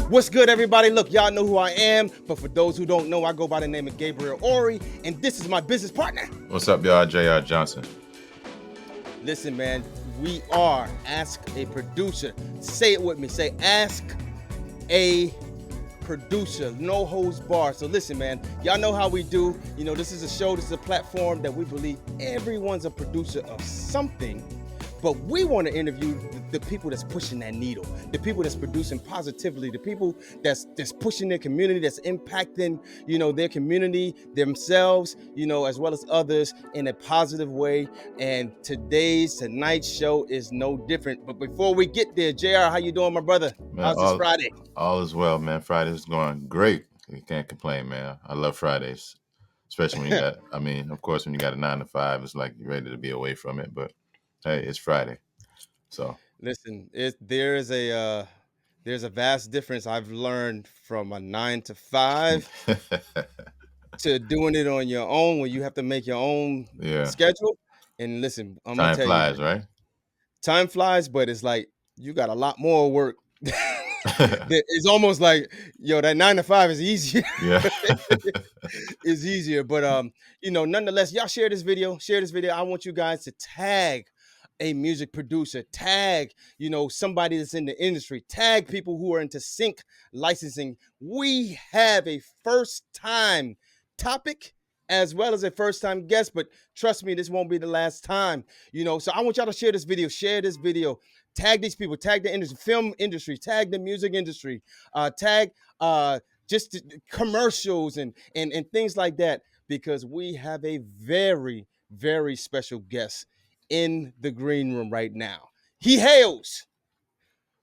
What's good, everybody? Look, y'all know who I am, but for those who don't know, I go by the name of Gabriel Ori, and this is my business partner. What's up, y'all? J.R. Johnson. Listen, man, we are Ask a Producer. Say it with me. Say, Ask a Producer. No holds barred. So listen, man, y'all know how we do. You know, this is a show, this is a platform that we believe everyone's a producer of something. But we want to interview the people that's pushing that needle, the people that's producing positively, the people that's pushing their community, that's impacting, you know, their community, themselves, you know, as well as others in a positive way. And tonight's show is no different. But before we get there, JR, how you doing, my brother? Man, how's this Friday? All is well, man. Friday's going great. You can't complain, man. I love Fridays, especially when you got, of course, when you got a 9 to 5, it's like you're ready to be away from it. But hey, it's Friday. So listen, there's a vast difference I've learned from a 9 to 5 to doing it on your own when you have to make your own schedule. And listen, I'm gonna tell you, right? Time flies, but it's like you got a lot more work. It's almost like, yo, that 9 to 5 is easier. Yeah. It's easier. But you know, nonetheless, y'all share this video. I want you guys to tag a music producer, tag, you know, somebody that's in the industry, tag people who are into sync licensing. We have a first time topic as well as a first time guest, but trust me, this won't be the last time, you know. So I want y'all to share this video, tag these people, tag the industry, film industry, tag the music industry, tag just commercials and things like that, because we have a very, very special guest in the green room right now. He hails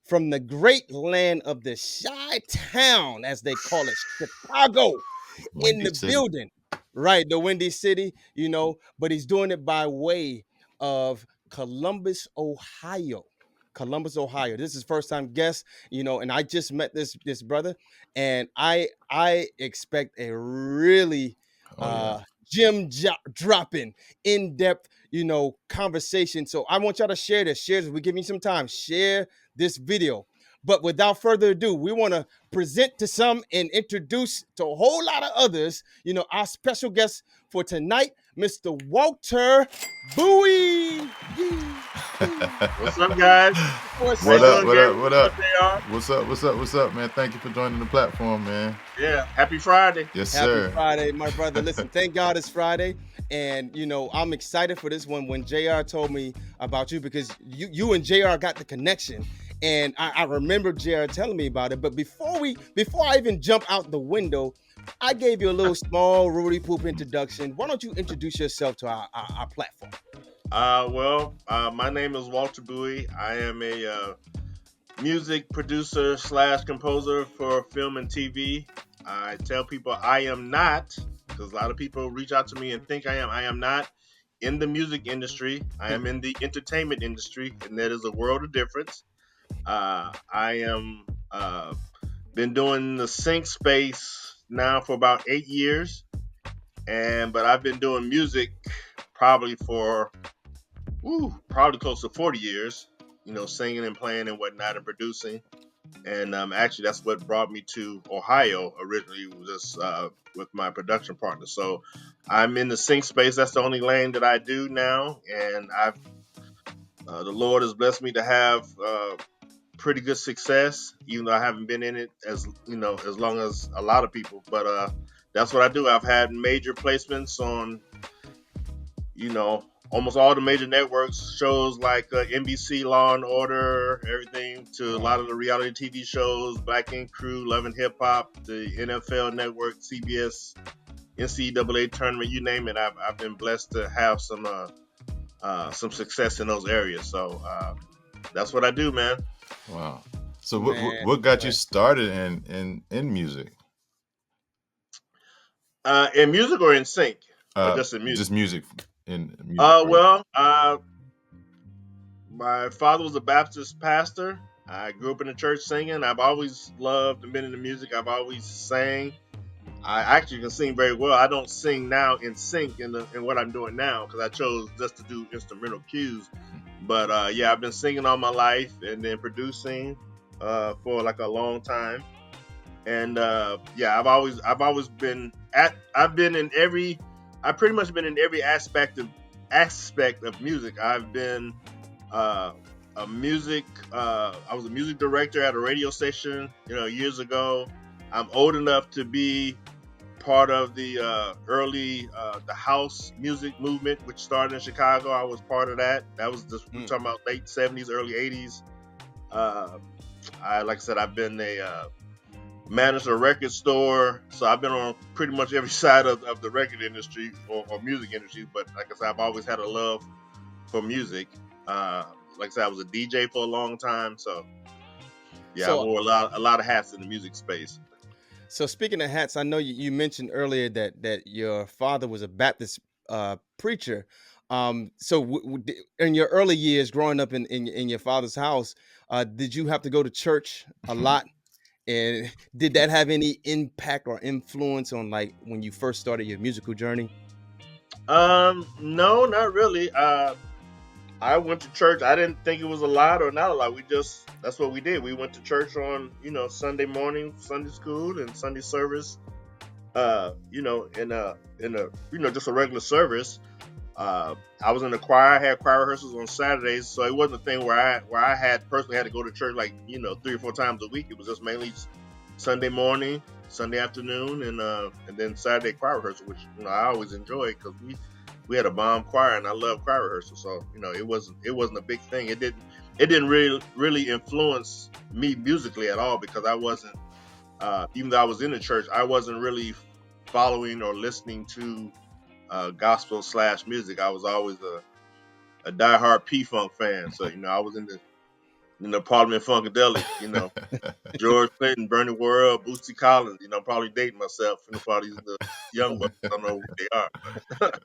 from the great land of the Chi-Town, as they call it, Chicago, in the building. Right, the Windy City, you know, but he's doing it by way of Columbus, Ohio. This is first time guest, you know, and I just met this brother, and I expect a really gem dropping, in-depth, you know, conversation. So I want y'all to share this. We give me some time. Share this video. But without further ado, we want to present to some and introduce to a whole lot of others, you know, our special guest for tonight, Mr. Walter Bowie. What's up, guys? What up, man? Thank you for joining the platform, man. Yeah, happy Friday. Yes, sir. Happy Friday, my brother. Listen, thank God it's Friday. And, you know, I'm excited for this one when JR told me about you, because you and JR got the connection. And I remember JR telling me about it. But before I even jump out the window, I gave you a little small Rudy Poop introduction. Why don't you introduce yourself to our platform? My name is Walter Bowie. I am a music producer / composer for film and TV. I tell people I am not, because a lot of people reach out to me and think I am. I am not in the music industry. I am in the entertainment industry, and that is a world of difference. I am been doing the sync space now for about 8 years, but I've been doing music probably for close to 40 years, you know, singing and playing and whatnot and producing. And actually, that's what brought me to Ohio originally, was with my production partner. So I'm in the sync space. That's the only lane that I do now, and the Lord has blessed me to have pretty good success, even though I haven't been in it as long as a lot of people. But that's what I do. I've had major placements on, you know, almost all the major networks, shows like NBC, Law and Order, everything, to a lot of the reality TV shows, Black Ink Crew, Love and Hip Hop, the NFL Network, CBS, NCAA tournament, you name it. I've been blessed to have some success in those areas. So that's what I do, man. Wow. So what got you started in music? In music or in sync, or Uh, just in music? just music in music. Well, my father was a Baptist pastor. I grew up in the church singing. I've always loved and been into music. I've always sang. I actually can sing very well. I don't sing now in sync in what I'm doing now because I chose just to do instrumental cues. But yeah, I've been singing all my life and then producing for like a long time. And yeah, I've always been I've been in every I've pretty much been in every aspect of music. I've been uh, a music I was a music director at a radio station, years ago. I'm old enough to be part of the early the house music movement, which started in Chicago. I was part of that. That was just we're Mm. talking about late '70s, early '80s. Uh, I like I said, I've been a managed a record store, so I've been on pretty much every side of the record industry or music industry. But like I said, I've always had a love for music. Uh, like I said, I was a DJ for a long time, so yeah, I So wore a lot of hats in the music space. So speaking of hats, I know you mentioned earlier that your father was a Baptist preacher. So in your early years growing up in your father's house, did you have to go to church a lot? And did that have any impact or influence on like when you first started your musical journey? No, not really. I went to church. I didn't think it was a lot or not a lot. That's what we did. We went to church on, Sunday morning, Sunday school and Sunday service. In a just a regular service. I was in the choir. I had choir rehearsals on Saturdays, so it wasn't a thing where I had personally had to go to church like 3 or 4 times a week. It was just mainly Sunday morning, Sunday afternoon, and then Saturday choir rehearsal, which I always enjoyed because we had a bomb choir and I love choir rehearsal. So it wasn't a big thing. It didn't really influence me musically at all because I wasn't even though I was in the church, I wasn't really following or listening to gospel/music. I was always a diehard P Funk fan. So I was in the Parliament Funkadelic. George Clinton, Bernie Worrell, Bootsy Collins. I'm probably dating myself. For all these the young bucks, I don't know who they are. But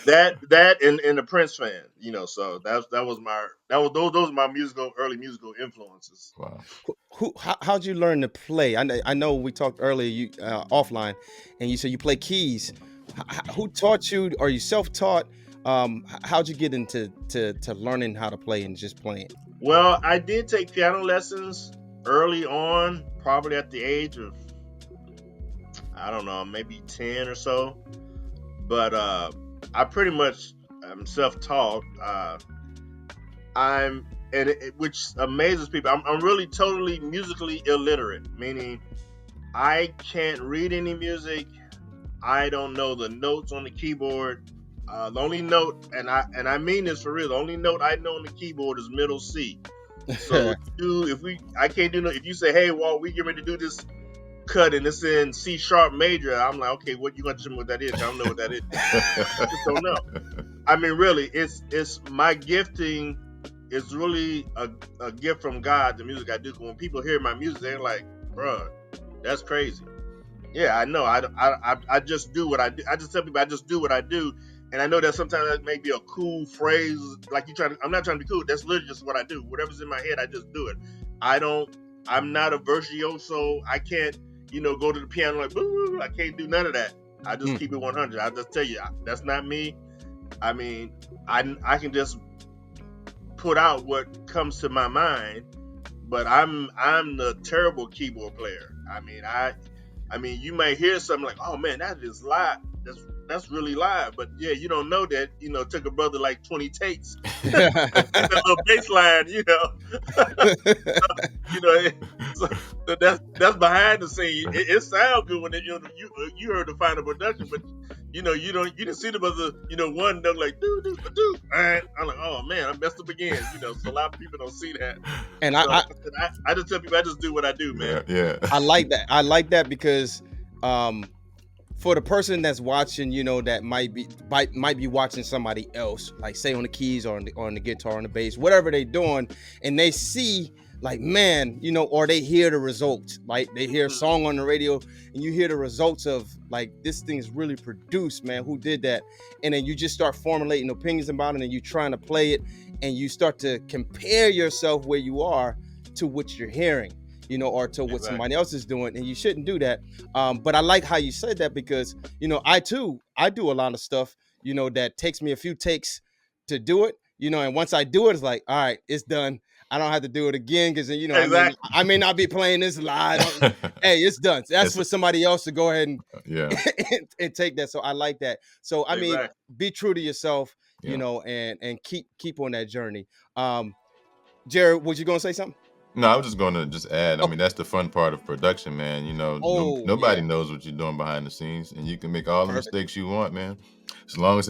that and the Prince fan. So those are my early musical influences. Wow. How'd you learn to play? I know we talked earlier you offline, and you said you play keys. Who taught you? Are you self-taught? How'd you get into to learning how to play and just playing? Well, I did take piano lessons early on, probably at the age of I don't know, maybe 10 or so. But I pretty much am self-taught. I'm which amazes people. I'm really totally musically illiterate, meaning I can't read any music. I don't know the notes on the keyboard. The only note, and I mean this for real, the only note I know on the keyboard is middle C. So I can't do no. If you say, "Hey, Walt, we get ready to do this cut and it's in C sharp major," I'm like, "Okay, what you going to tell me what that is? I don't know what that is. I just don't know." I mean, really, it's my gifting is really a gift from God. The music I do. When people hear my music, they're like, "Bruh, that's crazy." Yeah, I know. I just do what I do. I just tell people I just do what I do, and I know that sometimes that may be a cool phrase, like you trying to. I'm not trying to be cool. That's literally just what I do. Whatever's in my head, I just do it. I don't. I'm not a virtuoso. I can't, go to the piano like, boo. I can't do none of that. I just Mm. keep it 100. I just tell you, that's not me. I mean, I can just put out what comes to my mind, but I'm the terrible keyboard player. I mean, you might hear something like, "Oh man, that is live. That's really live." But yeah, you don't know that. It took a brother like 20 takes get that little bass line. You know. So that's behind the scene. It sounds good when you heard the final production, but you didn't see the other one note like do do do. And I'm like, oh man, I messed up again. So a lot of people don't see that. and So like I just tell people I just do what I do, man. Yeah, yeah. I like that. I like that because um, for the person that's watching, that might be watching somebody else, like say on the keys or on the guitar, on the bass, whatever they doing, and they see like, man, or they hear the results, like they hear a Mhm. song on the radio and you hear the results of like this thing is really produced, man, who did that? And then you just start formulating opinions about it and you trying to play it and you start to compare yourself where you are to what you're hearing, or to what Exactly. somebody else is doing, and you shouldn't do that. But I like how you said that because I do a lot of stuff, that takes me a few takes to do it, and once I do it, it's like, all right, it's done. I don't have to do it again because Exactly. I may not be playing this live. Hey, it's done. That's It's for somebody else to go ahead and yeah, and take that. So I like that. So I mean, Exactly. be true to yourself, yeah. and keep on that journey. Jared, was you gonna say something? No, I was just going to just add. I Oh, mean, that's the fun part of production, man. oh Nobody yeah, knows what you're doing behind the scenes, and you can make all the perfect. mistakes you want, man. As long as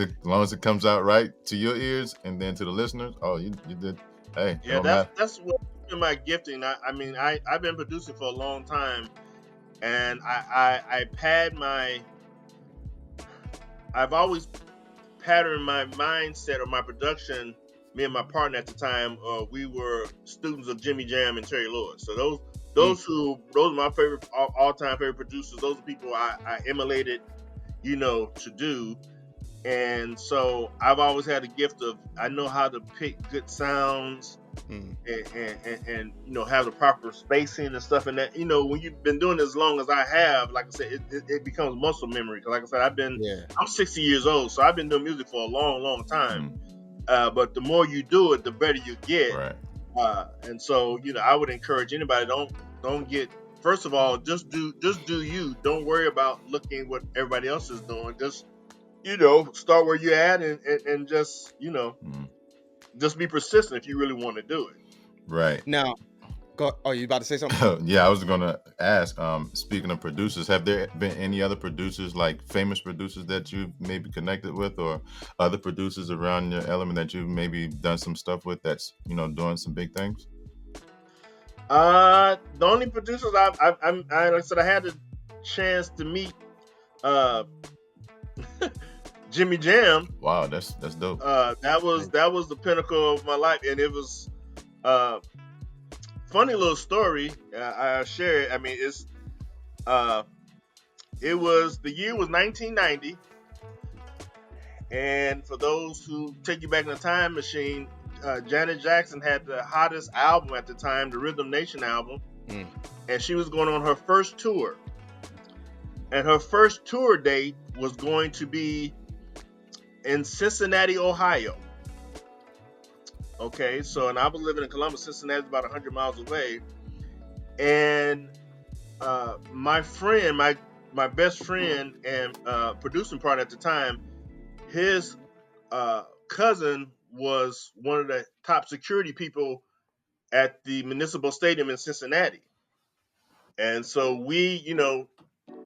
it comes out right to your ears and then to the listeners. Oh, you did. Hey, it Yeah, don't that's matter. that's what my gifting. I mean, I've been producing for a long time, and I've had I've always patterned my mindset or my production. Me and my partner at the time, we were students of Jimmy Jam and Terry Lewis. So Mm, those are my favorite all time favorite producers. Those are people I emulated, to do. And so I've always had a gift of I know how to pick good sounds mm, and have the proper spacing and stuff. And that when you've been doing it as long as I have, like I said, it becomes muscle memory. Because like I said, yeah. I'm 60 years old, so I've been doing music for a long, long time. Mm, But the more you do it, the better you get. right. And so I would encourage anybody, don't get, first of all, just do you. Don't worry about looking what everybody else is doing. Just start where you're at and just Mm, just be persistent if you really want to do it. right. Now, go. Oh, you about to say something? Yeah, I was gonna ask. Speaking of producers, have there been any other producers, like famous producers, that you've maybe connected with, or other producers around your element that you've maybe done some stuff with that's doing some big things? The only producers like I said, I had the chance to meet uh Jimmy Jam. Wow, that's dope. That was the pinnacle of my life, and it was uh funny little story. I share it. I mean, uh the year was 1990, and for those who take you back in the time machine, Janet Jackson had the hottest album at the time, the Rhythm Nation album, Mm, and she was going on her first tour. And her first tour date was going to be in Cincinnati, Ohio. Okay, so and I was living in Columbus. Cincinnati's about 100 miles away, and my friend, my best friend and producing partner at the time, his cousin was one of the top security people at the municipal stadium in Cincinnati. And so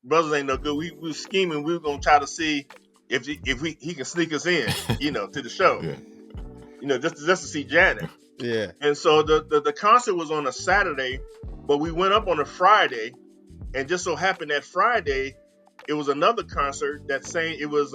brothers ain't no good. We were scheming. We were gonna try to see if he can sneak us in, to the show, Yeah. just to see Janet. yeah. And so the concert was on a Saturday, but we went up on a Friday, and just so happened that Friday it was another concert that same it was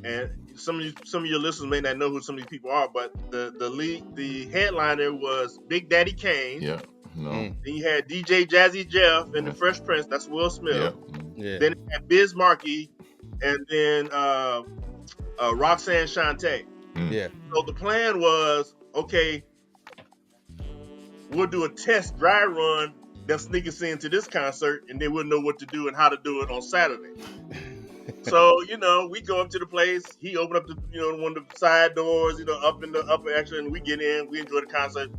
and some of your listeners may not know who some of these people are, but the headliner was Big Daddy Kane. Yeah. No. Mm, Then you had DJ Jazzy Jeff and the Yeah. Fresh Prince. That's Will Smith. Yeah. Mm, yeah. Then it had Biz Markie, and then Roxanne Shante. mm. Yeah. So the plan was, okay, we'll do a test dry run that sneak us into this concert, and then we'll know what to do and how to do it on Saturday. So we go up to the place. He opened up the one of the side doors, up in the upper extra, and we get in. We enjoy the concert.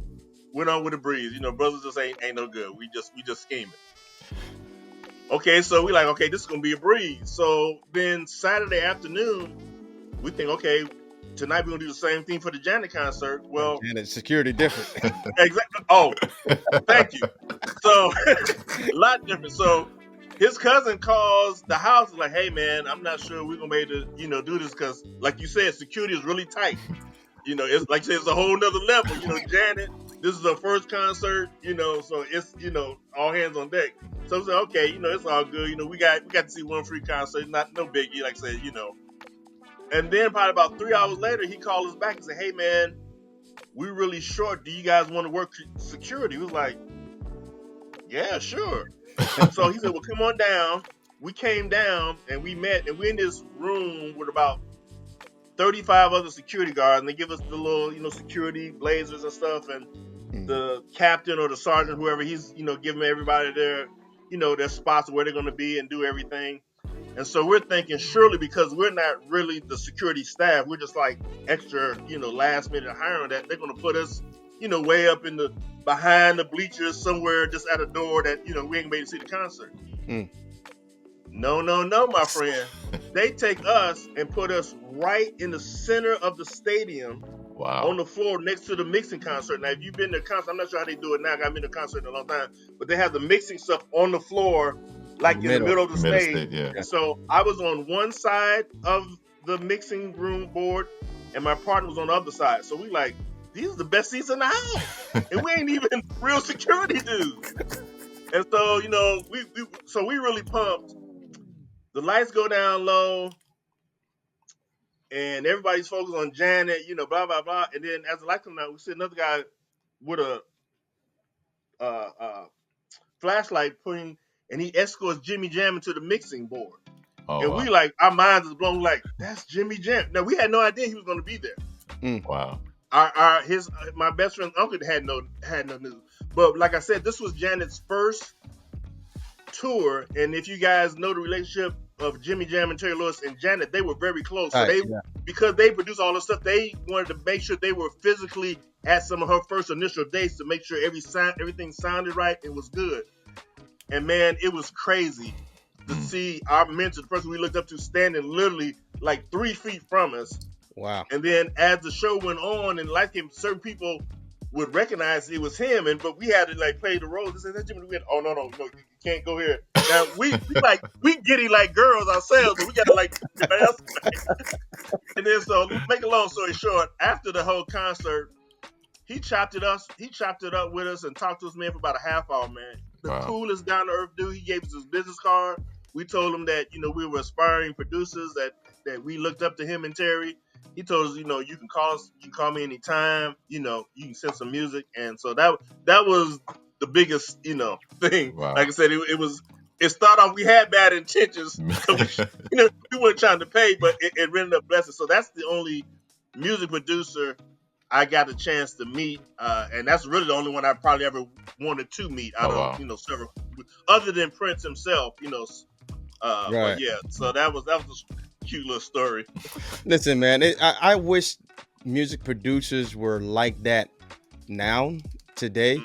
Went on with the breeze. Brothers just ain't no good. We just scheming. Okay, so we like, okay, this is gonna be a breeze. So then Saturday afternoon, we think, okay, tonight we're gonna do the same thing for the Janet concert. Well, And it's security different. exactly. Oh, thank you. So a lot different. So his cousin calls the house and like, hey man, I'm not sure we're gonna be able to, do this because, like you said, security is really tight. It's like you said, it's a whole nother level. Janet, this is her first concert. So it's all hands on deck. So I said, okay, it's all good. We got to see one free concert, not no biggie. Like I said. And then probably about 3 hours later, he called us back and said, hey man, we're really short. Do you guys want to work security? We was like, yeah, sure. So he said, well, come on down. We came down and we met, and we're in this room with about 35 other security guards, and they give us the little, security blazers and stuff, and the captain or the sergeant, whoever, he's, giving everybody their spots where they're going to be and do everything. And so we're thinking, surely because we're not really the security staff, we're just like extra, last minute hiring, that they're going to put us, way up in the behind the bleachers somewhere, just at a door that, we ain't made to see the concert. No, my friend. They take us and put us right in the center of the stadium. Wow. On the floor next to the mixing concert. Now, if you've been to a concert, I'm not sure how they do it now. I've been to a concert in a long time, but they have the mixing stuff on the floor, like in the middle of the stage. Yeah. And so I was on one side of the mixing room board, and my partner was on the other side. So we like, these are the best seats in the house, and we ain't even real security dudes. And so, we really pumped. The lights go down low. And everybody's focused on Janet, blah, blah, blah. And then as the light comes out, we see another guy with a flashlight and he escorts Jimmy Jam into the mixing board. Oh, and wow. we like, our minds is blown, like, that's Jimmy Jam. Now, we had no idea he was going to be there. Wow. My best friend's uncle had no news. But like I said, this was Janet's first tour. And if you guys know the relationship of Jimmy Jam and Terry Lewis and Janet, they were very close. So because they produced all this stuff, they wanted to make sure they were physically at some of her first initial dates to make sure everything sounded right and was good. And man, it was crazy to see our mentor, the person we looked up to, standing literally like 3 feet from us. Wow. And then as the show went on and life came, certain people would recognize it was him, but we had to like play the roles. They said, "That's Jimmy." We went, "Oh no, you can't go here." Now we giddy like girls ourselves, but we got to like everybody else. And then so make a long story short, after the whole concert, he chopped it up with us and talked to us, man, for about a half hour, man. The coolest down to earth dude. He gave us his business card. We told him that we were aspiring producers, that we looked up to him and Terry. He told us, you can call me anytime, you can send some music. And so that was the biggest, thing. Wow. Like I said, it started off, we had bad intentions. We weren't trying to pay, but it ended up blessing. So that's the only music producer I got a chance to meet. And that's really the only one I probably ever wanted to meet out of, several, other than Prince himself, right. But yeah, so that was a cute little story. Listen, man, I wish music producers were like that now, today.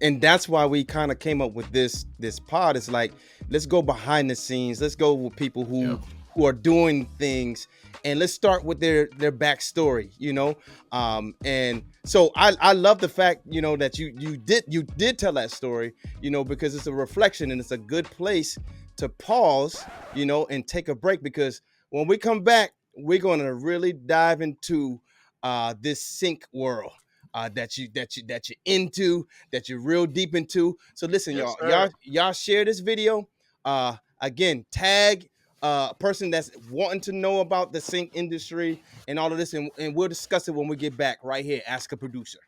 And that's why we kind of came up with this pod. It's like, let's go behind the scenes. Let's go with people who are doing things, and let's start with their backstory, and so I love the fact, that you did tell that story, because it's a reflection and it's a good place to pause, and take a break, because when we come back, we're going to really dive into this sync world that you're into, that you're real deep into. So listen, y'all share this video. Again, tag a person that's wanting to know about the sync industry and all of this, and we'll discuss it when we get back right here. Ask a Producer.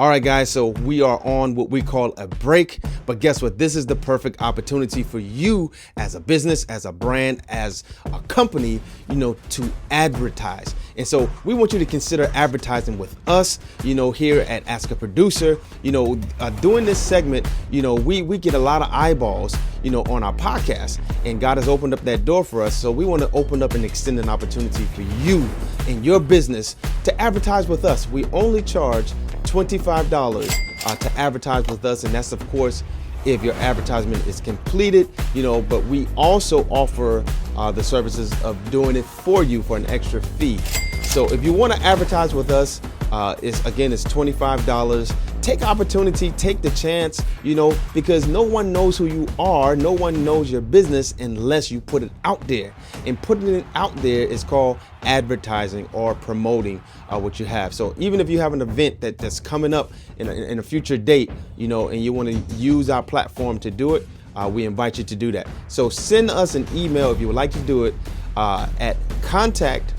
All right, guys, so we are on what we call a break. But guess what? This is the perfect opportunity for you as a business, as a brand, as a company, to advertise. And so we want you to consider advertising with us, here at Ask a Producer. Doing this segment, we get a lot of eyeballs, on our podcast. And God has opened up that door for us. So we want to open up and extend an opportunity for you and your business to advertise with us. We only charge $25 to advertise with us, and that's of course if your advertisement is completed, but we also offer the services of doing it for you for an extra fee. So if you want to advertise with us, it's $25. Take opportunity, take the chance, because no one knows who you are, no one knows your business unless you put it out there. And putting it out there is called advertising or promoting what you have. So even if you have an event that's coming up in a future date, and you want to use our platform to do it, we invite you to do that. So send us an email if you would like to do it at contact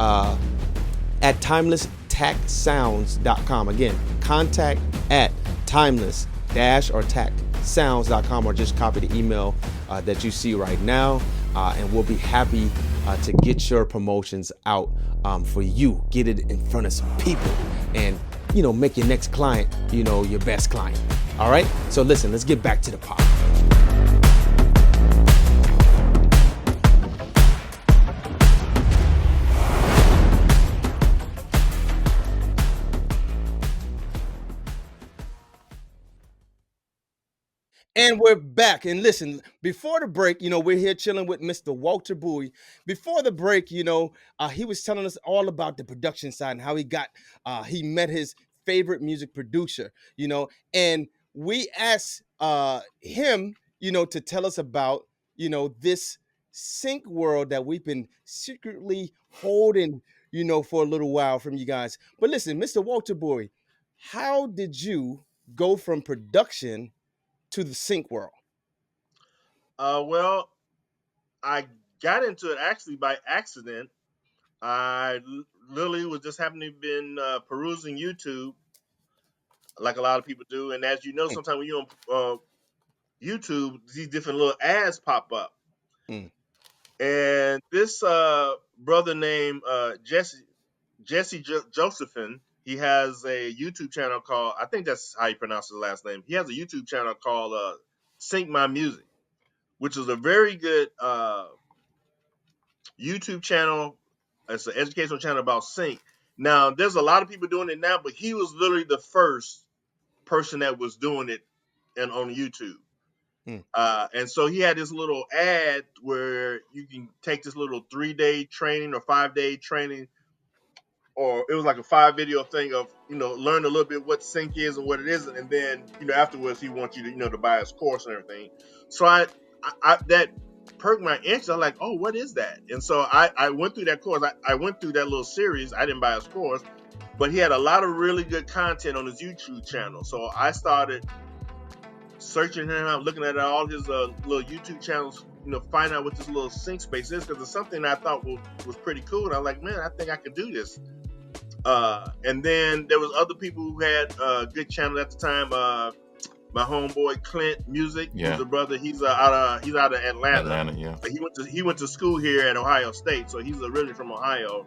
at timeless-sounds.com. Again, contact at timeless-sounds.com, or just copy the email that you see right now, and we'll be happy to get your promotions out for you. Get it in front of some people and, make your next client, your best client. All right. So listen, let's get back to the pod. And we're back. And listen, before the break, we're here chilling with Mr. Walter Bowie. Before the break, he was telling us all about the production side and how he met his favorite music producer, and we asked him, to tell us about, this sync world that we've been secretly holding, for a little while from you guys. But listen, Mr. Walter Bowie, how did you go from production to the sync world? Well, I got into it actually by accident. Literally was just happening to been perusing YouTube, like a lot of people do. And as you know, Mm, sometimes when you're on YouTube, these different little ads pop up. mm, And this brother named Jesse Josephine, he has a YouTube channel called, I think that's how you pronounce his last name. He has a YouTube channel called Sync My Music, which is a very good YouTube channel. It's an educational channel about sync. Now, there's a lot of people doing it now, but he was literally the first person that was doing it on YouTube. mm, And so he had this little ad where you can take this little 3-day training or 5-day training, or it was like a 5 video thing of, learn a little bit what sync is and what it isn't. And then, afterwards he wants you to, to buy his course and everything. So I that perked my interest. I'm like, oh, what is that? And so I went through that course. I went through that little series. I didn't buy his course, but he had a lot of really good content on his YouTube channel. So I started searching him out, looking at all his little YouTube channels, find out what this little sync space is, because it's something I thought was pretty cool. And I'm like, man, I think I could do this. And then there was other people who had good channels at the time. My homeboy Clint Music, who's a brother. He's out of Atlanta. Atlanta, yeah. He went to school here at Ohio State, so he's originally from Ohio.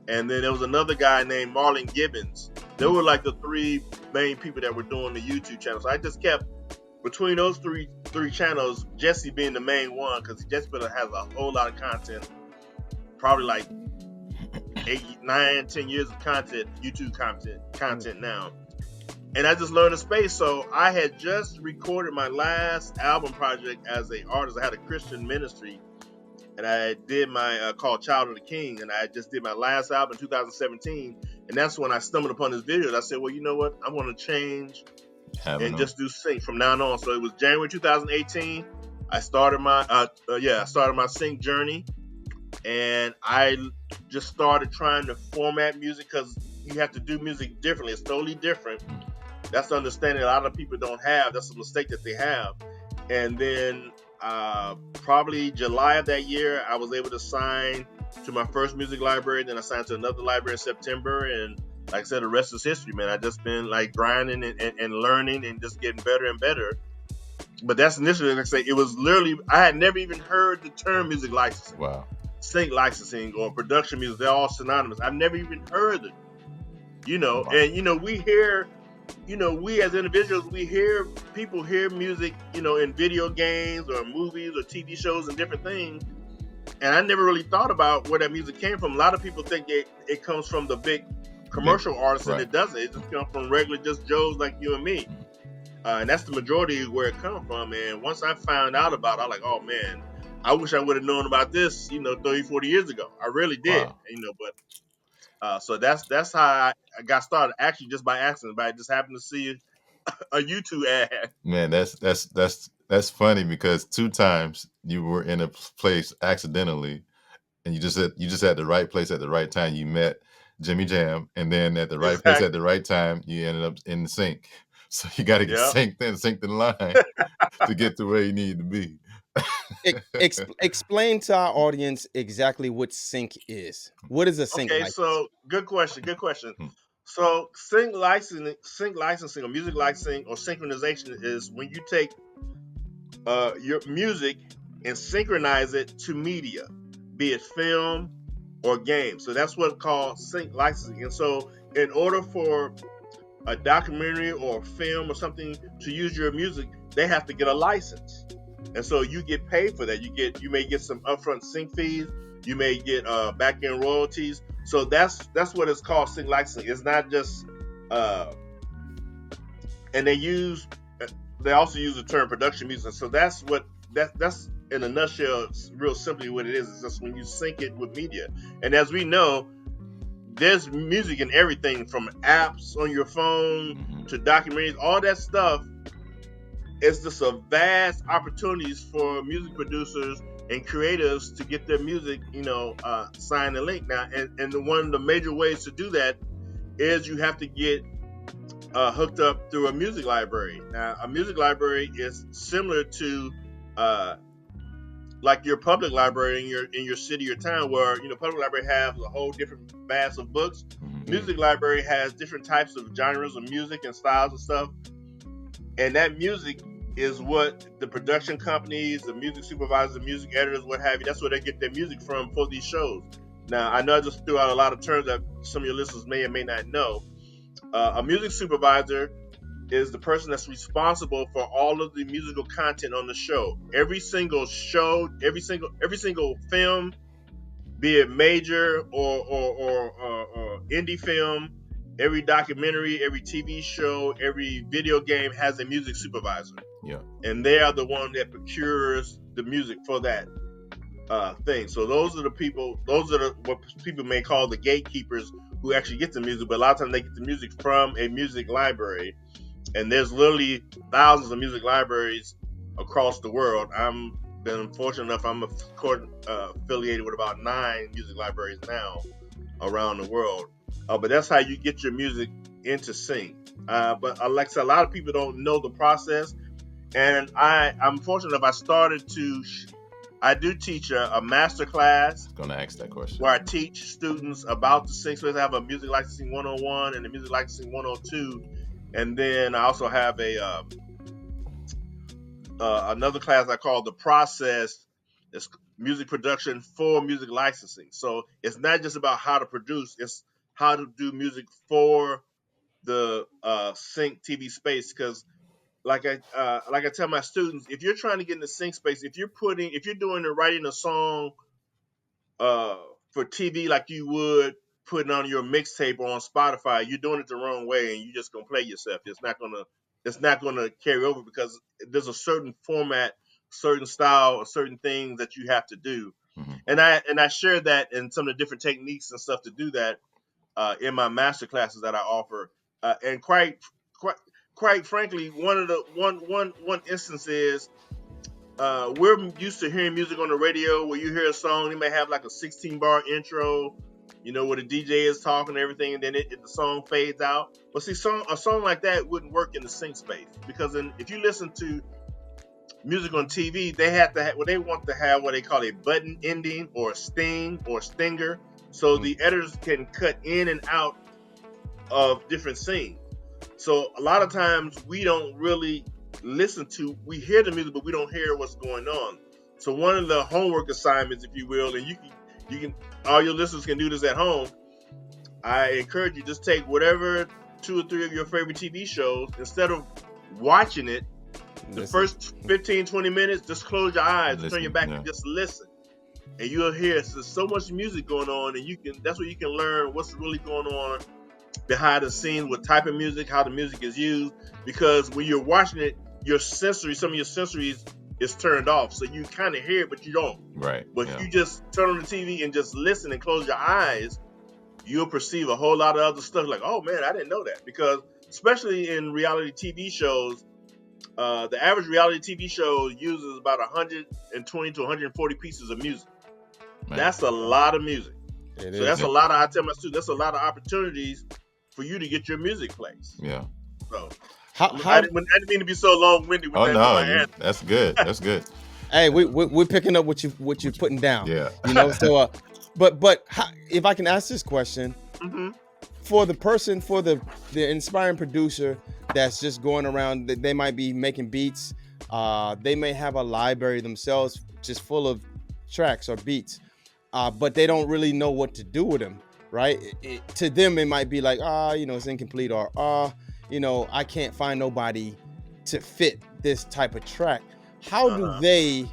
And then there was another guy named Marlon Gibbons. They were like the three main people that were doing the YouTube channel. So I just kept between those three channels, Jesse being the main one, because Jesse has a whole lot of content, probably like 8, 9, 10 years of content, YouTube content now. And I just learned the space. So I had just recorded my last album project as an artist. I had a Christian ministry, and I did my called Child of the King, and I just did my last album in 2017. And that's when I stumbled upon this video. I said, well, you know what? I'm going to change and just do sync from now on. So it was January 2018. I started my sync journey, and I just started trying to format music, because you have to do music differently. It's totally different. That's the understanding a lot of people don't have. That's a mistake that they have. And then probably July of that year, I was able to sign to my first music library. Then I signed to another library in September, and like I said, the rest is history, man. I just been like grinding and learning and just getting better and better. But that's initially, like I say, it was literally, I had never even heard the term music licensing, Wow. sync licensing, or production music. They're all synonymous. I've never even heard it, Wow. and, we hear, we as individuals, we hear people hear music, in video games or movies or TV shows and different things. And I never really thought about where that music came from. A lot of people think it comes from the big Big, commercial artists, and right. it doesn't. It just comes from regular, just Joes like you and me. And that's the majority of where it comes from. And once I found out about it, I was like, oh man, I wish I would have known about this, 30, 40 years ago. I really did, Wow. but so that's how I got started, actually just by accident. But I just happened to see a YouTube ad. Man, that's funny because 2 times you were in a place accidentally, and you just at the right place at the right time. You met Jimmy Jam, and then at the right place at Exactly. the right time, you ended up in the sync. So you got to get Yep. synced in line to get to where you need to be. Explain to our audience exactly what sync is. What is a sync Okay, license? so good question. Good question. Hmm. So sync licensing, or music licensing, or synchronization is when you take your music and synchronize it to media, be it film or game. So that's what's called sync licensing. And so, in order for a documentary or a film or something to use your music, they have to get a license. And so you get paid for that. You may get some upfront sync fees. You may get back end royalties. So that's what it's called, sync licensing. It's not just and they also use the term production music. So that's in a nutshell, real simply what it is. It's just when you sync it with media. And as we know, there's music in everything from apps on your phone to documentaries, all that stuff. It's just a vast opportunities for music producers and creatives to get their music, signed and linked now. And one of the major ways to do that is you have to get hooked up through a music library. Now, a music library is similar to like your public library in your city or town, where public library has a whole different vast of books. Music library has different types of genres of music and styles and stuff, and that music is what the production companies, the music supervisors, the music editors, what have you, that's where they get their music from for these shows. Now, I know I just threw out a lot of terms that some of your listeners may or may not know. A music supervisor is the person that's responsible for all of the musical content on the show. Every single show, every single film, be it major or indie film, every documentary, every TV show, every video game has a music supervisor. Yeah. And they are the one that procures the music for that thing. So those are the people, what people may call the gatekeepers, who actually get the music. But a lot of times they get the music from a music library. And there's literally thousands of music libraries across the world. I'm been fortunate enough, I'm affiliated with about 9 music libraries now around the world. But that's how you get your music into sync. But like I said, a lot of people don't know the process. And I'm fortunate enough, I do teach a master class. Gonna ask that question. Where I teach students about the sync space. I have a music licensing 101 and a music licensing 102. And then I also have another class I call the process. It's music production for music licensing. So it's not just about how to produce; it's how to do music for the sync TV space. Because like I tell my students, if you're trying to get in the sync space, if you're writing a song for TV like you would putting on your mixtape or on Spotify, you're doing it the wrong way, and you're just gonna play yourself. It's not gonna carry over, because there's a certain format, certain style, or certain things that you have to do. And I share that in some of the different techniques and stuff to do that in my master classes that I offer. And quite frankly, one instance is we're used to hearing music on the radio where you hear a song, they may have like a 16-bar intro, where the DJ is talking and everything, and then the song fades out. But see, a song like that wouldn't work in the sync space, because if you listen to music on TV, they have to they want to have what they call a button ending or a sting or stinger, so the editors can cut in and out of different scenes. So a lot of times we don't really we hear the music, but we don't hear what's going on. So one of the homework assignments, if you will, and you can all your listeners can do this at home. I encourage you, just take whatever 2 or 3 of your favorite TV shows, instead of watching it, the first 15, 20 minutes, just close your eyes, turn your back, and just listen. And you'll hear there's so much music going on, and that's where you can learn what's really going on behind the scenes, what type of music, how the music is used. Because when you're watching it, some of your sensories is turned off, so you kind of hear it, but you don't. Right. But if you just turn on the TV and just listen and close your eyes, you'll perceive a whole lot of other stuff. Like, oh man, I didn't know that. Because especially in reality TV shows, the average reality TV show uses about 120 to 140 pieces of music. Man. That's a lot of music. That's a lot of, I tell my students, that's a lot of opportunities for you to get your music placed. Yeah. So I didn't mean to be so long-winded with that. No, that's good. That's good. Hey, we're picking up what you're putting down. Yeah. So but how, if I can ask this question, for the inspiring producer that's just going around, they might be making beats, they may have a library themselves just full of tracks or beats, but they don't really know what to do with them, right? To them, it might be like, it's incomplete, or I can't find nobody to fit this type of track. How do they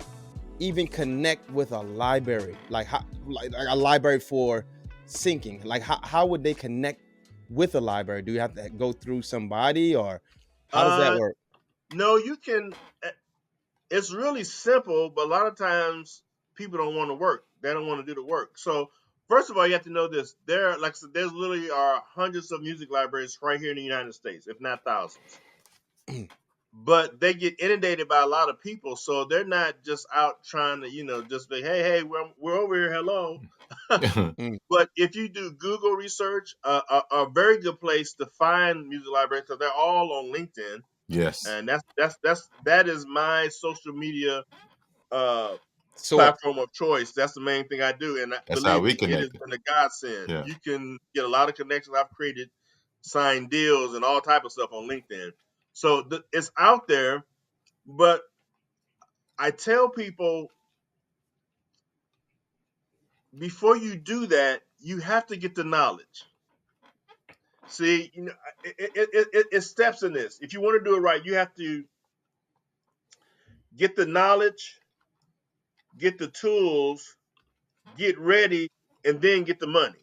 even connect with a library, like a library for syncing? Like how would they connect with a library? Do you have to go through somebody, or how does that work? No, you can. It's really simple, but a lot of times people don't want to work. They don't want to do the work. So first of all, you have to know this. There's literally hundreds of music libraries right here in the United States, if not thousands. But they get inundated by a lot of people, so they're not just out trying to, just say, hey, we're over here, hello. But if you do Google research, a very good place to find music libraries, because they're all on LinkedIn. Yes. And that is my social media platform of choice. That's the main thing I do, and that's how we connect. It has been a godsend. Yeah. You can get a lot of connections. I've created signed deals and all type of stuff on LinkedIn. So it's out there, but I tell people, before you do that, you have to get the knowledge. See, it steps in this. If you want to do it right, you have to get the knowledge, get the tools, get ready, and then get the money.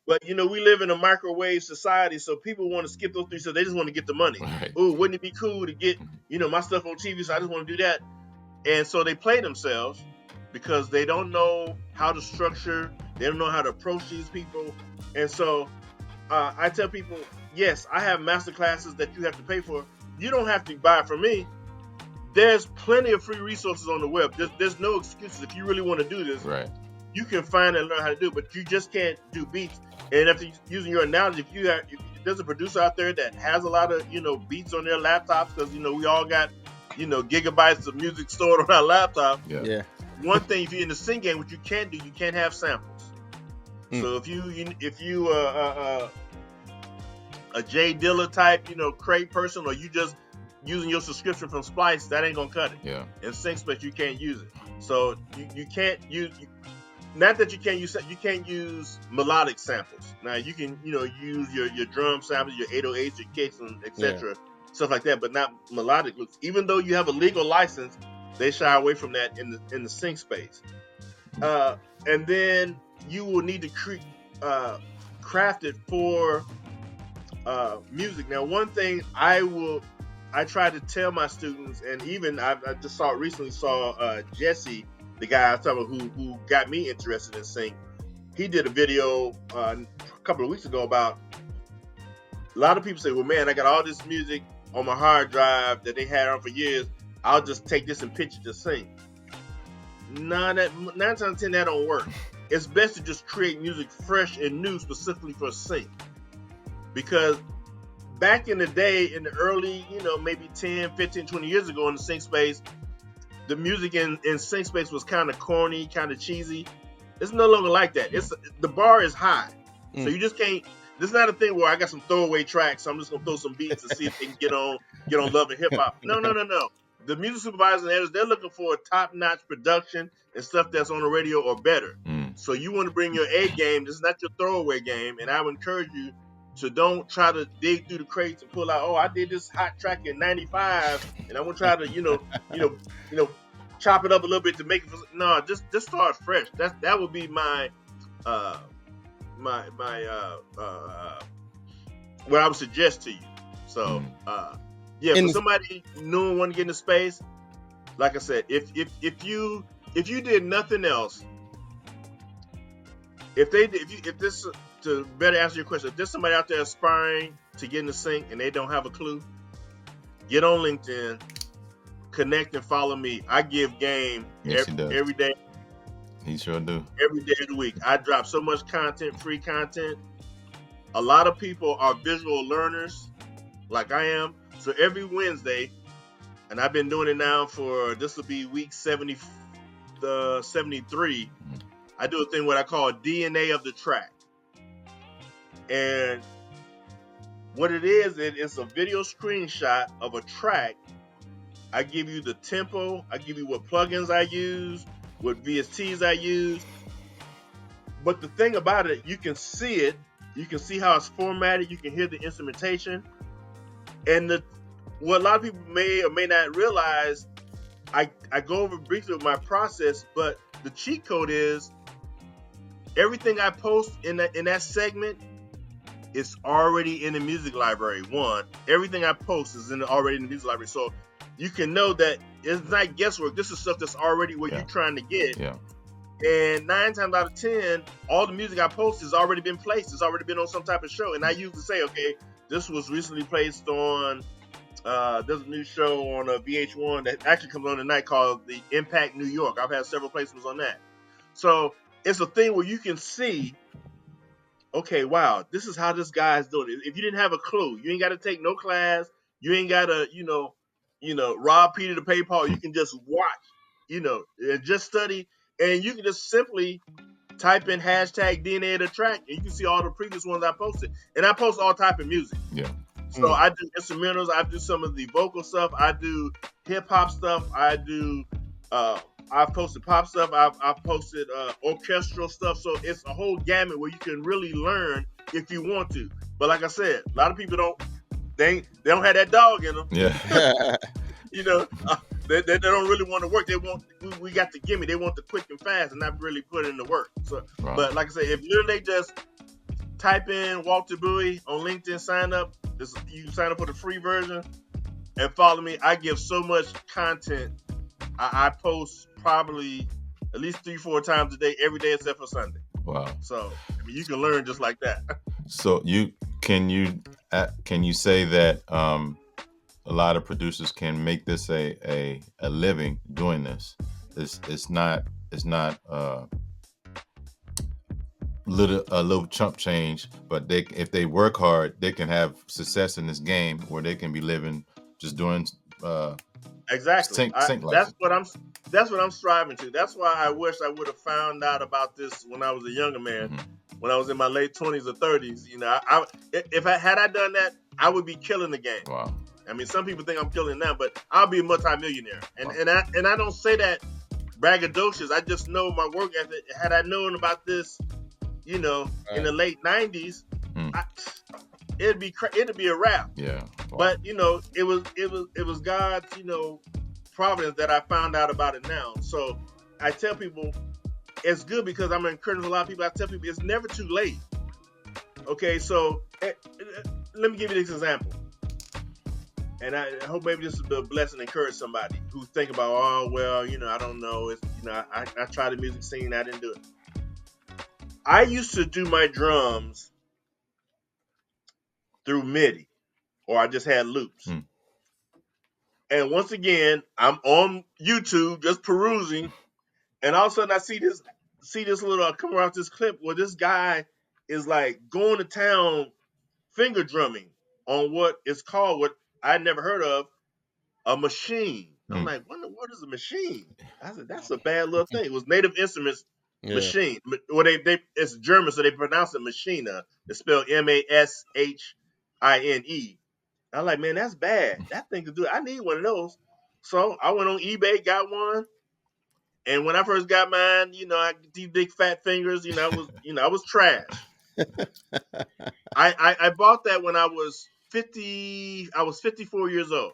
But we live in a microwave society, so people want to skip those 3 steps. They just want to get the money. Right. Ooh, wouldn't it be cool to get my stuff on TV? So I just want to do that, and so they play themselves because they don't know how to structure. They don't know how to approach these people, and so I tell people, yes, I have master classes that you have to pay for. You don't have to buy it from me. There's plenty of free resources on the web. There's no excuses. If you really want to do this, right, you can find and learn how to do it, but you just can't do beats. And after using your analogy, if there's a producer out there that has a lot of beats on their laptops, because we all got gigabytes of music stored on our laptop. Yeah. One thing, if you're in the sing game, what you can't do, you can't have samples. So if you a Jay Dilla type crate person, or you just using your subscription from Splice, that ain't gonna cut it. Yeah. In SyncSpace, you can't use it. So you can't use. Not that you can't use melodic samples. Now you can use your drum samples, your 808s, your kicks, and etc. Stuff like that, but not melodic loops. Even though you have a legal license, they shy away from that in the SyncSpace. And then you will need to craft it for music. Now, one thing I try to tell my students, and even I just recently saw Jesse, the guy I was talking about who got me interested in sync. He did a video a couple of weeks ago about, a lot of people say, well, man, I got all this music on my hard drive that they had on for years. I'll just take this and pitch it to sync. Nah, 9 times out of 10, that don't work. It's best to just create music fresh and new specifically for sync. Because back in the day, in the early, maybe 10, 15, 20 years ago in the SyncSpace, the music in SyncSpace was kind of corny, kind of cheesy. It's no longer like that. The bar is high. So you just can't, This is not a thing where I got some throwaway tracks, so I'm just gonna throw some beats to see if they can get on love and hip hop. No, no, no, no. The music supervisors and editors, they're looking for top notch production and stuff that's on the radio or better. Mm. So you want to bring your A game. This is not your throwaway game, and I would encourage you to don't try to dig through the crates and pull out. Oh, I did this hot track in '95, and I'm gonna try to chop it up a little bit to make it. No, just start fresh. That would be my uh my what I would suggest to you. So yeah, for somebody new and want to get into space, like I said, if you did nothing else, if this to better answer your question, if there's somebody out there aspiring to get in the sync and they don't have a clue, get on LinkedIn, connect and follow me. I give game every day. He sure do. Every day of the week. I drop so much content, free content. A lot of people are visual learners, like I am. So every Wednesday, and I've been doing it now for, this will be week 73. I do a thing what I call DNA of the track. And what it is, it's a video screenshot of a track. I give you the tempo. I give you what plugins I use, what VSTs I use. But the thing about it, you can see it. You can see how it's formatted. You can hear the instrumentation. And what a lot of people may or may not realize, I go over briefly with my process, but the cheat code is everything I post in that segment is already in the music library. One, everything I post is already in the music library. So you can know that it's not guesswork. This is stuff that's already what you're trying to get. Yeah. And 9 times out of 10, all the music I post has already been placed. It's already been on some type of show. And I usually say, okay, this was recently placed on, there's a new show on VH1 that actually comes on tonight called The Impact New York. I've had several placements on that. So it's a thing where you can see, okay, wow, this is how this guy's doing it. If you didn't have a clue, you ain't got to take no class. You ain't got to, rob Peter to pay Paul. You can just watch, and just study. And you can just simply type in hashtag DNA of the track, and you can see all the previous ones I posted. And I post all type of music. Yeah. So I do instrumentals. I do some of the vocal stuff. I do hip hop stuff. I do. I've posted pop stuff. I've posted orchestral stuff. So it's a whole gamut where you can really learn if you want to. But like I said, a lot of people don't. They don't have that dog in them. Yeah. They don't really want to work. They want, we got the gimme. They want the quick and fast and not really put in the work. So, right. But like I said, if literally just type in Walter Bowie on LinkedIn, sign up. You can sign up for the free version and follow me. I give so much content. I post probably at least 3-4 times a day, every day except for Sunday. Wow. So you can learn just like that. So can you say that a lot of producers can make this a living doing this? It's not a little chump change, but if they work hard, they can have success in this game where they can be living just doing exactly. that's what I'm striving to. That's why I wish I would have found out about this when I was a younger man. Mm-hmm. When I was in my late 20s or 30s, if I had done that, I would be killing the game. Wow. I mean, some people think I'm killing now, but I'll be a multimillionaire. And I don't say that braggadocious. I just know my work ethic. Had I known about this, in the late 90s, it'd be a wrap. Yeah. Wow. But it was God's providence that I found out about it now. So I tell people it's good because I'm encouraging a lot of people. I tell people it's never too late. Okay, so let me give you this example. And I hope maybe this is a blessing to encourage somebody who's thinking about, I don't know. It's, I tried the music scene, I didn't do it. I used to do my drums through MIDI, or I just had loops. And once again, I'm on YouTube just perusing, and all of a sudden I see this little come around this clip where this guy is like going to town finger drumming on what is called, what I'd never heard of, a machine. I'm like, what is a machine? I said, that's a bad little thing. It was Native Instruments Yeah. Machine. Well, they it's German, so they pronounce it Machina. It's spelled Mashine. I'm like, man, that's bad. That thing could do it. I need one of those. So I went on eBay, got one, and when I first got mine, I these big fat fingers, I was trash. I bought that when I was 50. I was 54 years old.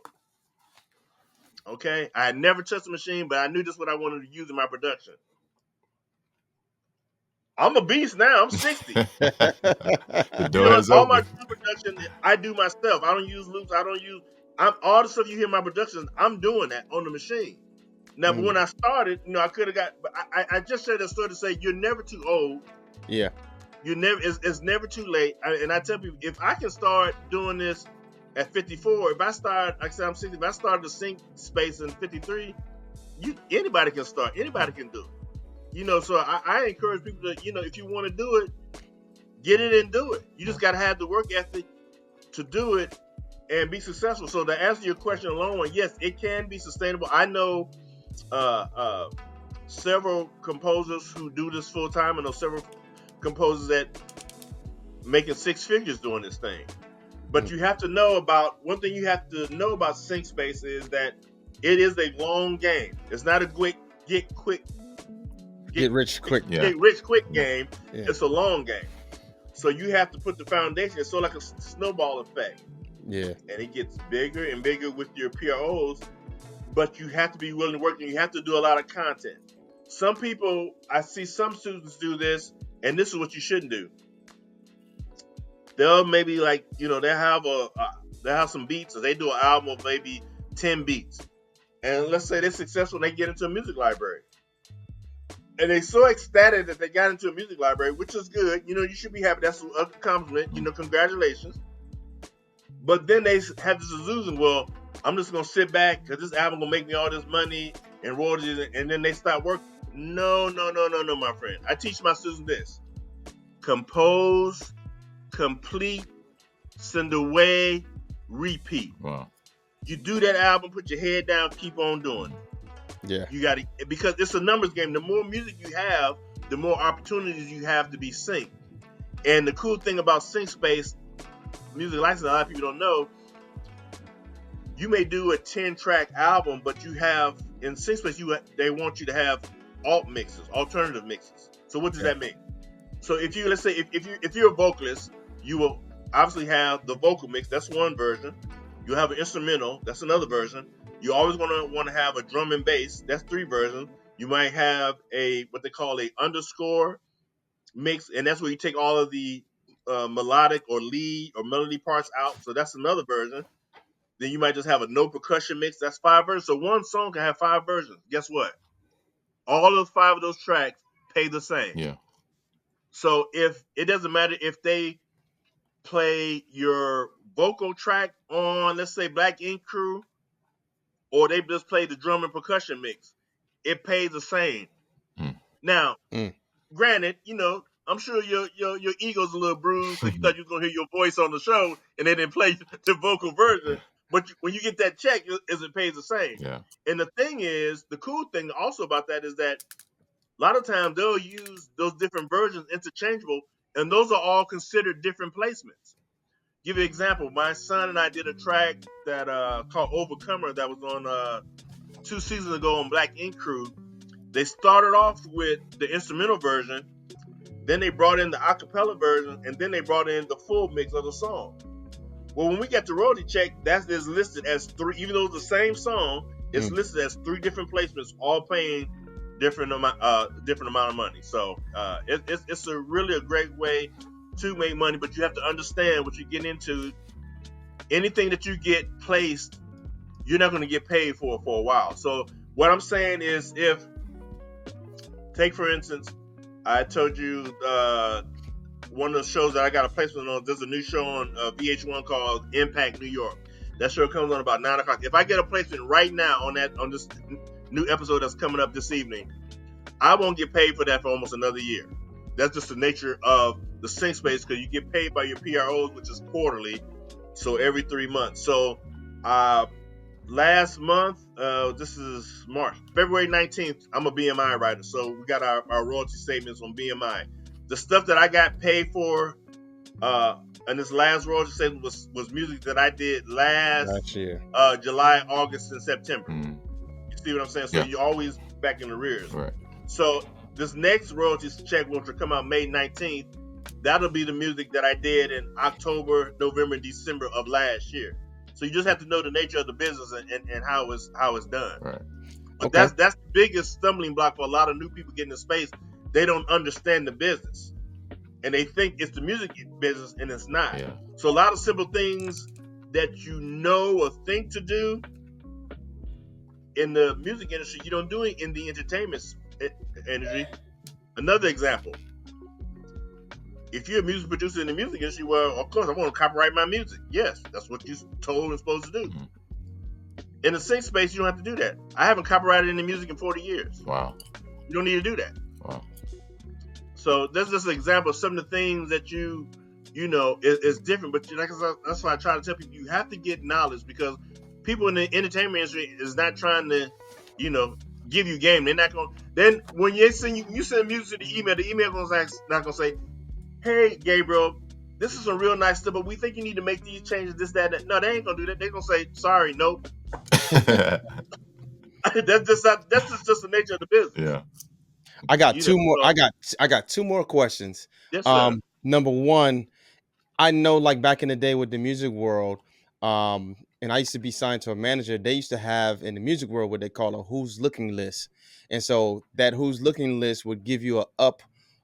Okay, I had never touched a machine, but I knew this is what I wanted to use in my production. I'm a beast now. I'm 60. The You know door what? is All my open. drum production, I do myself. I don't use loops. I don't use. I'm all the stuff you hear in my productions. I'm doing that on the machine. Now, but Mm. when I started, I could have got. But I just said that story to say you're never too old. Yeah. You never. It's never too late. And I tell people, if I can start doing this at 54, if I start, like I said, I'm 60. If I started to sync space in 53, anybody can start. Anybody can do it. So I encourage people to, if you want to do it, get it and do it. You just got to have the work ethic to do it and be successful. So to answer your question alone, yes, it can be sustainable. I know several composers who do this full time. I know several composers that making six figures doing this thing. But Mm. you have to know about one thing. You have to know about sync space is that it is a long game. It's not a quick Get rich quick. Yeah. get rich quick Yeah. game. Yeah. It's a long game. So you have to put the foundation. It's sort of like a snowball effect. Yeah. And it gets bigger and bigger with your PROs, but you have to be willing to work and you have to do a lot of content. Some people, I see some students do this, and this is what you shouldn't do. They'll maybe they'll have some beats, or they do an album of maybe 10 beats. And let's say they're successful and they get into a music library. And they're so ecstatic that they got into a music library, which is good. You should be happy. That's a compliment. Congratulations. But then they have this illusion, well, I'm just going to sit back because this album going to make me all this money and royalties, and then they stop working. No, my friend. I teach my students this. Compose, complete, send away, repeat. Wow. You do that album, put your head down, keep on doing it. Yeah. You got to, because it's a numbers game. The more music you have, the more opportunities you have to be synced. And the cool thing about sync space, music license, a lot of people don't know, you may do a 10-track album, but you have in sync space, they want you to have alternative mixes. So what does that mean? So let's say if you're a vocalist, you will obviously have the vocal mix. That's one version. You have an instrumental. That's another version. You always want to have a drum and bass. That's three versions. You might have what they call a underscore mix, and that's where you take all of the melodic or lead or melody parts out. So that's another version. Then you might just have a no percussion mix. That's 5 versions. So one song can have 5 versions. Guess what? All of 5 of those tracks pay the same. Yeah. So if it doesn't matter if they play your vocal track on, let's say, Black Ink Crew, or they just play the drum and percussion mix, it pays the same. Mm. Now, Mm. granted, I'm sure your ego's a little bruised, so you thought you was gonna hear your voice on the show, and they didn't play the vocal version. But when you get that check, it pays the same. Yeah. And the thing is, the cool thing also about that is that a lot of times they'll use those different versions interchangeable, and those are all considered different placements. Give you an example. My son and I did a track that called Overcomer that was on 2 seasons ago on Black Ink Crew. They started off with the instrumental version, then they brought in the acapella version, and then they brought in the full mix of the song. Well, when we get the royalty check, that is listed as 3, even though it's the same song, it's listed as 3 different placements, all paying different amount of money. So it's really a great way to make money, but you have to understand what you get into. Anything that you get placed, you're not going to get paid for a while. So what I'm saying is, take for instance, I told you one of the shows that I got a placement on, there's a new show on VH1 called Impact New York. That show comes on about 9 o'clock. If I get a placement right now on this new episode that's coming up this evening, I won't get paid for that for almost another year. That's just the nature of the sync space, because you get paid by your PROs, which is quarterly, so every 3 months. So last month, this is March, February 19th, I'm a BMI writer. So we got our royalty statements on BMI. The stuff that I got paid for, uh, and this last royalty statement was music that I did last Last year. July, August, and September. Mm, You see what I'm saying? So yeah. you always back in the rears. Right. So this next royalties check, which will come out May 19th, that'll be the music that I did in October, November, and December of last year. So you just have to know the nature of the business and how it's done. Right. But Okay. that's the biggest stumbling block for a lot of new people getting in space. They don't understand the business, and they think it's the music business, and it's not. Yeah. So a lot of simple things that you know or think to do in the music industry, you don't do it in the entertainment industry. Another example: if you're a music producer in the music industry, well, of course, I want to copyright my music. Yes, that's what you're told and supposed to do. Mhm. In the sync space, you don't have to do that. I haven't copyrighted any music in 40 years. Wow. You don't need to do that. Wow. So that's just an example of some of the things that you know is different. But like I said, that's why I try to tell people you have to get knowledge, because people in the entertainment industry is not trying to, give you game. They're not going. Then when you send music to the email not gonna say, "Hey, Gabriel, this is some real nice stuff, but we think you need to make these changes, this, that, that." No, they ain't gonna do that. They're gonna say, "Sorry, nope." That's just the nature of the business. Yeah. I got You know. two more. So, I got two more questions. yes, sir. Number one, I know, like back in the day with the music world, and I used to be signed to a manager. They used to have in the music world what they call a who's looking list, and so that who's looking list would give you a up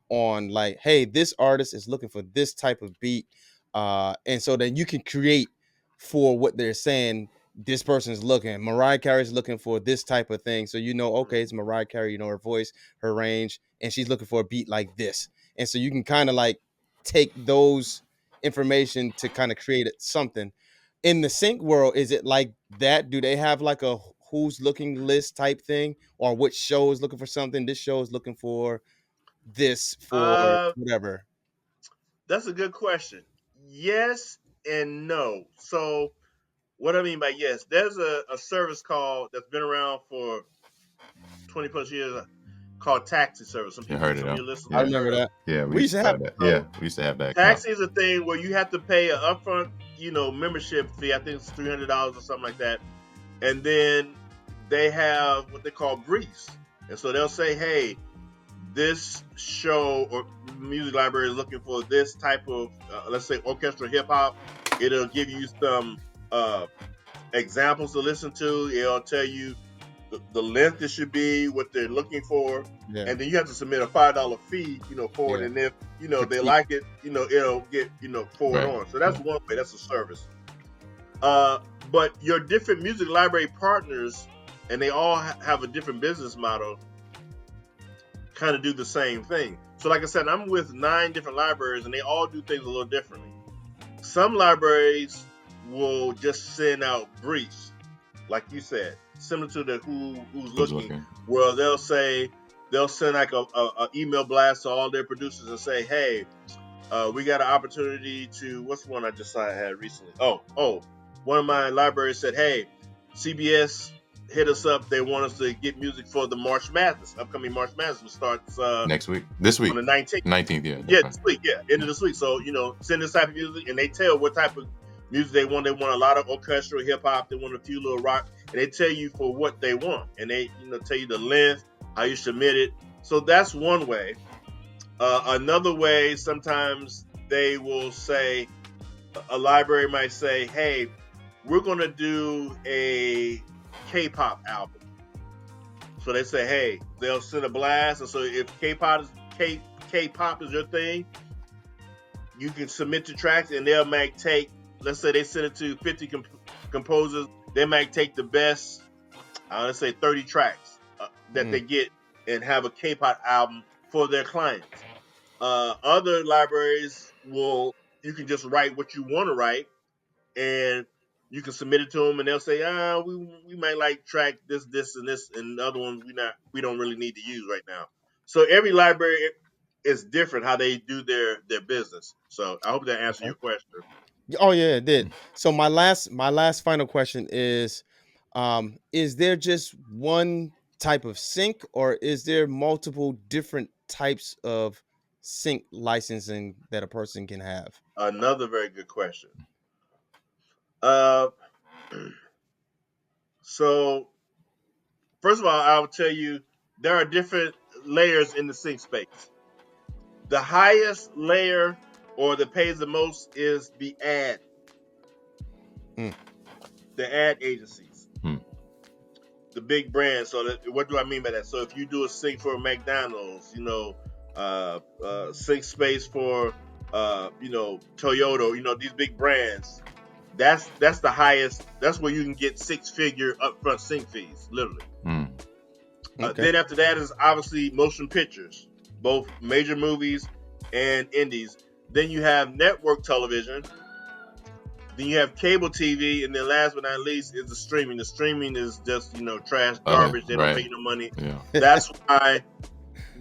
on like, hey, this artist is looking for this type of beat, and so then you can create for what they're saying. This person's looking. Mariah Carey's looking for this type of thing, so you know, okay, it's Mariah Carey. You know her voice, her range, and she's looking for a beat like this, and so you can kind of like take those information to kind of create something. In the sync world, is it like that? Do they have like a who's looking list type thing, or which show is looking for something? This show is looking for this for Uh, whatever. that's a good question. Yes and no. So what I mean by yes, there's a service called that's been around for 20 plus years, called taxi service. You heard it, Some of huh? your listeners I Yeah. may have remember heard of that. it. Yeah, we We used used to to have have that. Yeah, So we used to have that car. taxi is a thing where you have to pay an upfront, membership fee. I think it's $300 or something like that. And then they have what they call briefs. And so they'll say, hey, this show or music library is looking for this type of, let's say, orchestral hip hop. It'll give you some examples to listen to. It'll tell you the length it should be, what they're looking for, yeah, and then you have to submit a $5 fee, for it. yeah, And if they critique. like it, it'll get forward Right. on. So that's Right. one way. That's a service. But your different music library partners, and they all have a different business model, kind of do the same thing. So, like I said, I'm with 9 different libraries, and they all do things a little differently. Some libraries will just send out briefs, like you said, similar to the who's Who's looking, looking? where they'll send like a email blast to all their producers and say, hey, we got an opportunity to, what's the one I just saw I had recently? One of my libraries said, hey, CBS hit us up. They want us to get music for the upcoming March Madness, which starts Next week. This on week. the 19th. 19th, yeah. Yeah, Definitely. this week, end of this week. So, send this type of music, and they tell what type of music they want. They want a lot of orchestral hip hop. They want a few little rock, and they tell you for what they want, and they tell you the length, how you submit it. So that's one way. Another way, sometimes they will say, a library might say, hey, we're going to do a K-pop album. So they say, hey, they'll send a blast. And so if K-pop is your thing, you can submit your tracks, and they'll might take, let's say they send it to 50 composers. They might take the best, let's say 30 tracks that they get, and have a K-pop album for their clients. Other libraries you can just write what you want to write, and you can submit it to them, and they'll say, we might like track this, and this, and the other ones we don't really need to use right now. So every library is different how they do their business. So I hope that answered Okay. your question. Oh yeah, it did. So my last final question is, Is there just one type of sync, or is there multiple different types of sync licensing that a person can have? Another very good question. Uh, so first of all, I'll tell you there are different layers in the sync space. The highest layer or that pays the most is Mm, the ad agencies, Hmm. the big brands. So what do I mean by that? So if you do a sync for McDonald's, sync space for Toyota, these big brands, that's the highest. That's where you can get six-figure upfront sync fees, literally. Hmm. okay. Then after that is obviously motion pictures, both major movies and indies. Then you have network television. Then you have cable TV, and then last but not least is the streaming. The streaming is just trash, Oh yeah, garbage. They don't pay right. you no money. Yeah. That's why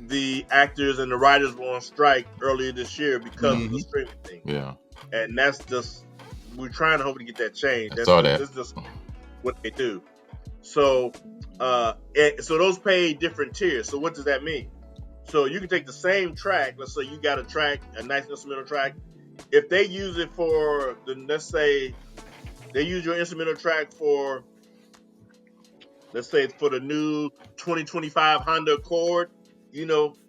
the actors and the writers were on strike earlier this year because of the Hmm. streaming thing. Yeah. And that's just we're trying to hope to get that changed. I saw that. This is just what they do. So, so those pay different tiers. So what does that mean? So you can take the same track. Let's say you got a nice instrumental track. If they use it for let's say they use your instrumental track for, let's say it's for the new 2025 Honda Accord,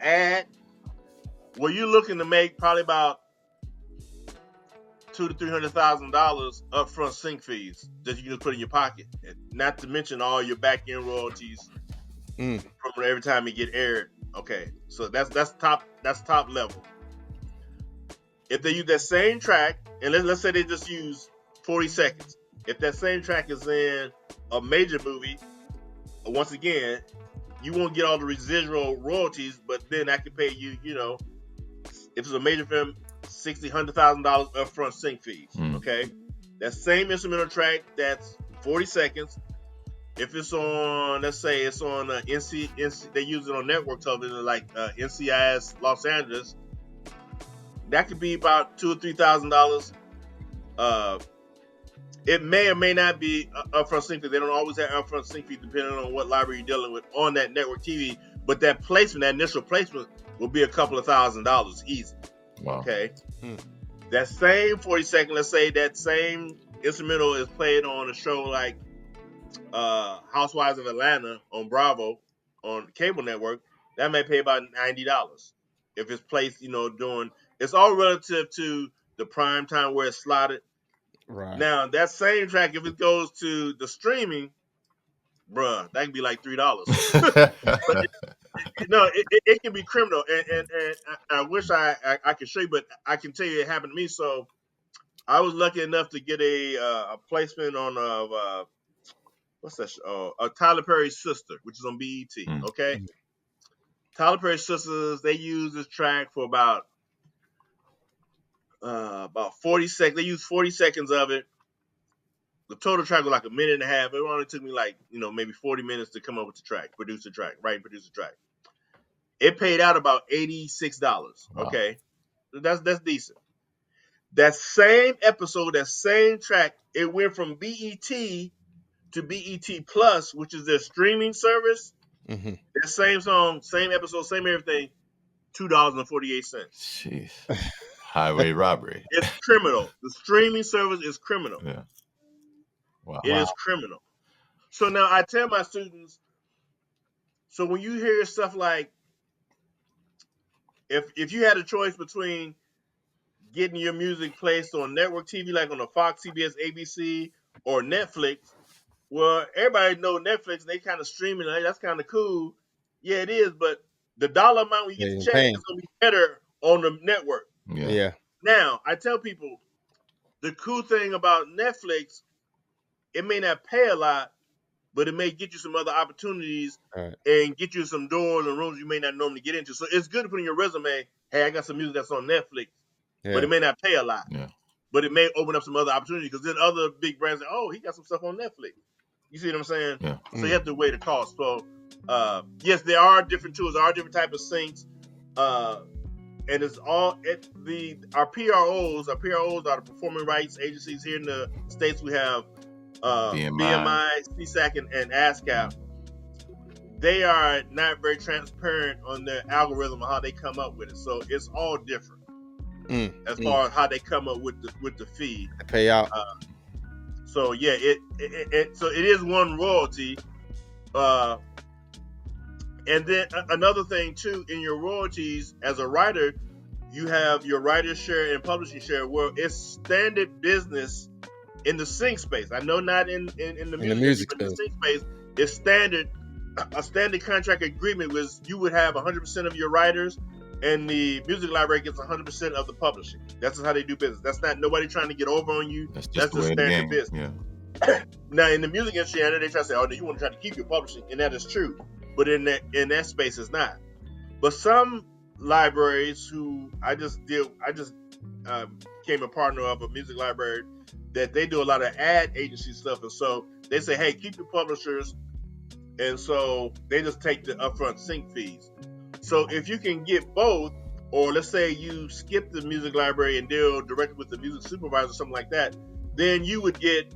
ad. Well, you're looking to make probably about $200,000 to $300,000 upfront sync fees that you can just put in your pocket, and not to mention all your back end royalties Mm, from every time it get aired. Okay, so that's top level. If they use that same track, and let's say they just use 40 seconds. If that same track is in a major movie, once again, you won't get all the residual royalties, but then I can pay you, if it's a major film, $100,000 upfront sync fees. Hmm. Okay, that same instrumental track that's 40 seconds. If it's on, let's say it's on NC, they use it on network television like NCIS Los Angeles. That could be about $2,000 or $3,000. It may or may not be upfront sync fees. They don't always have upfront sync fees depending on what library you're dealing with on that network TV. But that placement, that initial placement, will be a couple of $1,000s easy. Wow. Okay. mm, That same 40 second, let's say that same instrumental is played on a show like Housewives of Atlanta on Bravo on cable network, that may pay about $90 if it's placed, during. It's all relative to the prime time where it's slotted. right. Now that same track, if it goes to the streaming, bruh, that can be like $3. But it can be criminal, and I wish I could show you, but I can tell you it happened to me. So I was lucky enough to get a placement on what's that? Tyler Perry's Sister, which is on BET. Hmm. Okay, Tyler Perry's Sisters. They use this track for about 40 seconds. They used 40 seconds of it. The total track was like a minute and a half. It only took me like maybe 40 minutes to come up with the track, produce the track, write and produce the track. It paid out about $86. Wow. Okay, that's decent. That same episode, that same track, it went from BET to BET Plus, which is their streaming service. Hmm. That same song, same episode, same everything, $2.48. Jeez. Highway robbery. It's criminal. The streaming service is criminal. Yeah. Wow. It is criminal. So now I tell my students, so when you hear stuff like, if you had a choice between getting your music placed on network TV like on a Fox, CBS, ABC, or Netflix, well, everybody know Netflix. They kind of streaming. Like, that's kind of cool. Yeah, it is. But the dollar amount when you get the Yeah, check pain. is gonna be better on the network. Yeah. Yeah. Now, I tell people the cool thing about Netflix, it may not pay a lot, but it may get you some other opportunities All right. and get you some doors and rooms you may not normally get into. So it's good to put in your resume, hey, I got some music that's on Netflix, but Yeah. it may not pay a lot. Yeah. But it may open up some other opportunities because then other big brands say, oh, he got some stuff on Netflix. You see what I'm saying? Yeah. So you have to weigh the cost. So yes, there are different tools, there are different types of syncs. And it's all our PROs. Our PROs are the performing rights agencies here in the States. We have BMI. BMI, CSAC, and ASCAP, they are not very transparent on their algorithm of how they come up with it. So it's all different as far as how they come up with the fee. The payout. So yeah, so it is one royalty. And then another thing too, in your royalties as a writer, you have your writer's share and publishing share. Well, it's standard business in the sync space. I know not in the music, but in the sync space, it's standard. A standard contract agreement was you would have 100% of your writers, and the music library gets 100% of the publishing. That's just how they do business. That's not nobody trying to get over on you. That's just the way standard the game. business. Yeah. Now in the music industry, I know they try to say, "Oh, you want to try to keep your publishing," and that is true. But in that space, it's not. But some libraries who I just became a partner of a music library that they do a lot of ad agency stuff, and so they say, "Hey, keep your publishers." And so they just take the upfront sync fees. So if you can get both, or let's say you skip the music library and deal directly with the music supervisor or something like that, then you would get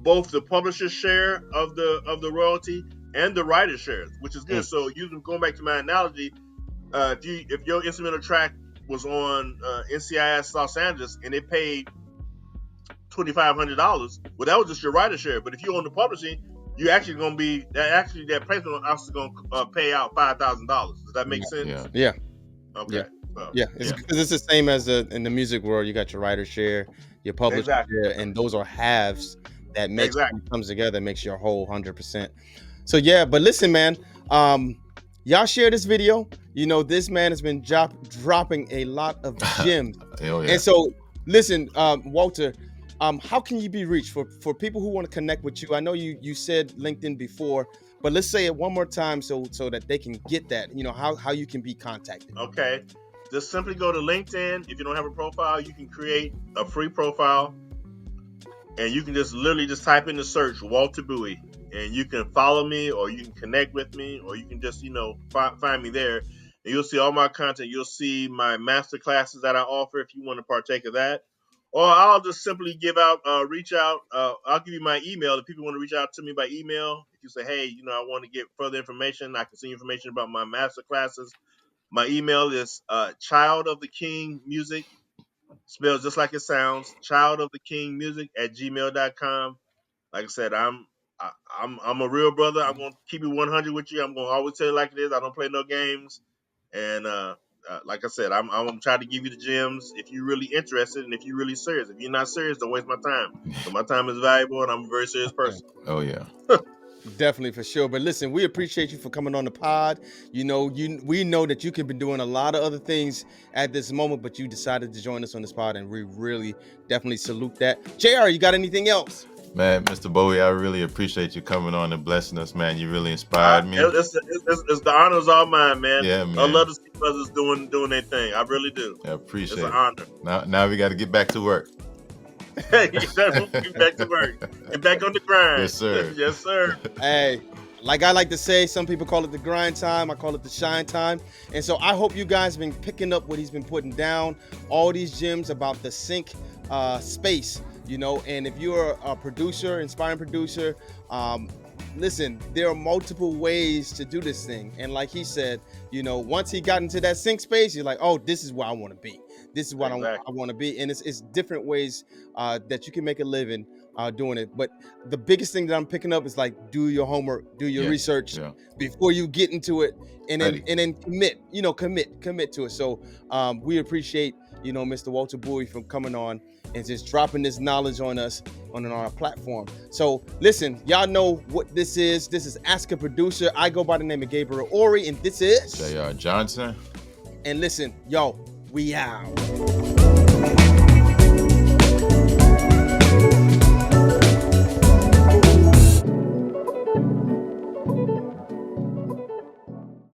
both the publisher's share of the royalty and the writer's shares, which is good. So going back to my analogy, if your instrumental track was on NCIS Los Angeles and it paid $2,500, well, that was just your writer's share. But if you own the publishing, you actually going to be that placement officer going to pay out $5,000. Does that make sense? Yeah. Okay. Yeah. Because it's the same as in the music world. You got your writer share, your publisher share, and those are halves that makes comes together, makes your whole 100%. So yeah, but listen, man, y'all share this video. You know, this man has been dropping a lot of gems. And so listen, Walter, how can you be reached for people who want to connect with you? I know you said LinkedIn before, but let's say it one more time so that they can get that, you know, how you can be contacted. Okay. Just simply go to LinkedIn. If you don't have a profile, you can create a free profile, and you can just literally just type in the search Walter Bowie, and you can follow me, or you can connect with me, or you can just, find me there, and you'll see all my content. You'll see my master classes that I offer if you want to partake of that. Or I'll just simply reach out. I'll give you my email. If people want to reach out to me by email, if you say, hey, I want to get further information, I can send you information about my master classes. My email is Child of the King Music, spelled just like it sounds, Child of the King Music @gmail.com. Like I said, I'm a real brother. I'm gonna keep it 100 with you. I'm gonna always tell you like it is. I don't play no games. And like I said, I'm trying to give you the gems if you're really interested and if you're really serious. If you're not serious, don't waste my time. So my time is valuable, and I'm a very serious person. Oh yeah. Definitely, for sure. But listen, we appreciate you for coming on the pod. We know that you could be doing a lot of other things at this moment, but you decided to join us on this pod, and we really definitely salute that. JR, you got anything else? Man, Mr. Bowie, I really appreciate you coming on and blessing us, man. You really inspired me. It's the honor's all mine, man. Yeah, man. I love to see brothers doing their thing. I really do. I appreciate it. It's an honor. Now we got to get back to work. Get back to work. Get back on the grind. Yes, sir. Yes, sir. Hey, like I like to say, some people call it the grind time. I call it the shine time. And so I hope you guys have been picking up what he's been putting down, all these gems about the sync space, and if you're a producer, inspiring producer, listen, there are multiple ways to do this thing. And like he said, once he got into that sync space, you're like, oh, this is where I want to be. This is what I want to be. And it's different ways that you can make a living doing it. But the biggest thing that I'm picking up is like, do your homework, do your research before you get into it, and then commit to it. So we appreciate, Mr. Walter Bowie from coming on and just dropping this knowledge on us on our platform. So listen, y'all know what this is. This is Ask a Producer. I go by the name of Gabriel Ori, and this is J.R. Johnson. And listen, yo, we out.